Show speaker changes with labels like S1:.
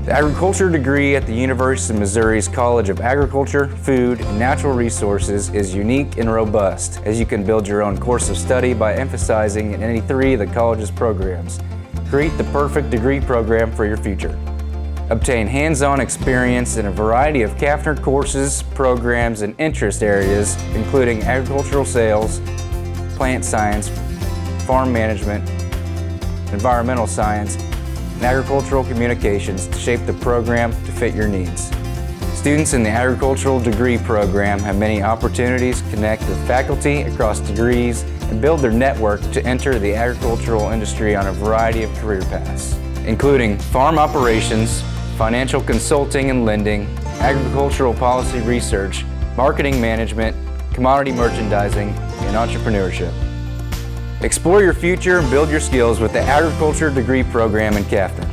S1: The agriculture degree at the University of Missouri's College of Agriculture, Food, and Natural Resources is unique and robust, as you can build your own course of study by emphasizing in any three of the college's programs. Create the perfect degree program for your future. Obtain hands-on experience in a variety of CAFNR courses, programs, and interest areas, including agricultural sales, plant science, farm management, environmental science, and agricultural communications to shape the program to fit your needs. Students in the agricultural degree program have many opportunities to connect with faculty across degrees and build their network to enter the agricultural industry on a variety of career paths, including farm operations, financial consulting and lending, agricultural policy research, marketing management, commodity merchandising, and entrepreneurship. Explore your future and build your skills with the Agriculture Degree Program in CAFNR.